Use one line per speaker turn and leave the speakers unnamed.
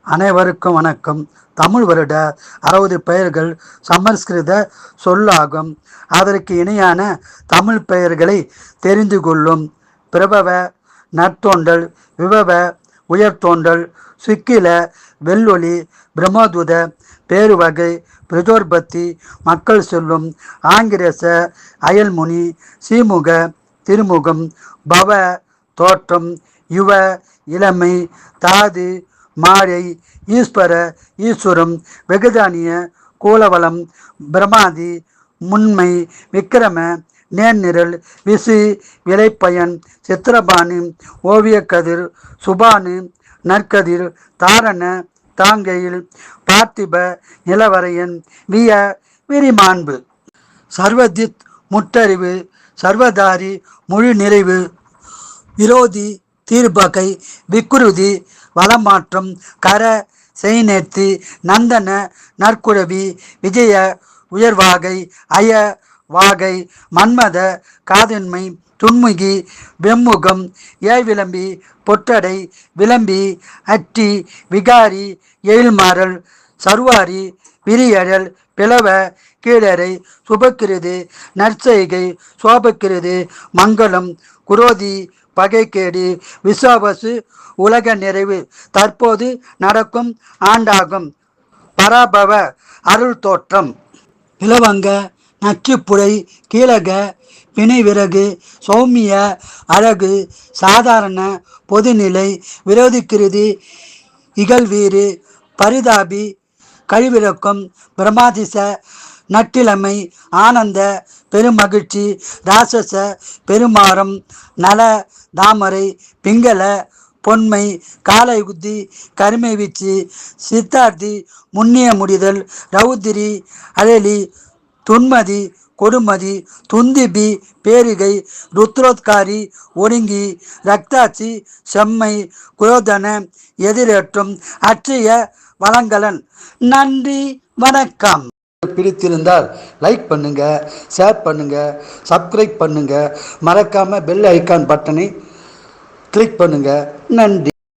அனைவருக்கும் வணக்கம். தமிழ் வருட 60 பெயர்கள் சமஸ்கிருத சொல்லாகும். அதற்கு இணையான தமிழ் பெயர்களை தெரிந்து கொள்ளும். பிரபவ, நற்தோன்றல், விபவ, உயர்தோன்றல், சுக்கில, வெள்ளொளி, பிரம்மதூத, பேருவகை, பிரஜோற்பத்தி, மக்கள் சொல்லும், ஆங்கிரச, அயல்முனி, சீமுக, திருமுகம், பவ, தோற்றம், யுவ, இளமை, தாது, மாயை, ஈஸ்வர, ஈஸ்வரம், வெகுதானிய, கூலவலம், பிரமாதி, முன்மை, விக்கிரம, நேர்நிரல், விசு, விளைப்பயன், சித்திரபானு, ஓவியக்கதிர், சுபானு, நற்கதிர், தாரண, தாங்கையில், பார்த்திப, நிலவரையன், விய, விரிமாண்பு, சர்வதித், முற்றறிவு, சர்வதாரி, முழு நிறைவு, விரோதி, தீர்ப்பகை, விக்குருதி, வளமாற்றம், கர, செய்நேர்த்தி, நந்தன, நற்குரவி, விஜய, உயர்வாகை, அய, வாகை, மன்மத, காதன்மை, துன்முகி, வெம்முகம், ஏவிளம்பி, பொற்றடை, விளம்பி, அட்டி, விகாரி, எழில்மாறல், சர்வாரி, விரியழல், பிளவ, கீழரை, சுபக்கிருது, நற்செய்கை, சோபக்கிருது, மங்களம், குரோதி, பகைக்கேடு, விஸ்வாவசு, உலக நிறைவு, தற்போது நடக்கும் ஆண்டாகும், பராபவ, அருள் தோற்றம், இலவங்க, நச்சுப்புழை, கீழக, பிணைவிறகு, சௌமிய, அழகு, சாதாரண, பொதுநிலை, விரோதிக்கிருதி, இகழ்வீறு, பரிதாபி, கழிவிறக்கம், பிரமாதிச, நட்டிலமை, ஆனந்த, பெருமகிழ்ச்சி, ராசச, பெருமாறம், நல, தாமரை, பிங்கள, பொன்மை, காலையுத்தி, கருமை வீச்சு, சித்தார்த்தி, முன்னிய முடிதல், ரௌத்திரி, அழலி, துன்மதி, கொடுமதி, துந்திபி, பேரிகை, ருத்ரோத்காரி, ஒடுங்கி, ரக்தாட்சி, செம்மை, குரோதன, எதிரேற்றம், அற்றைய வளங்கலன். நன்றி, வணக்கம். பிடித்திருந்தால் லைக் பண்ணுங்க, ஷேர் பண்ணுங்க, சப்ஸ்கிரைப் பண்ணுங்க, மறக்காம பெல் ஐக்கான் பட்டனை கிளிக் பண்ணுங்க. நன்றி.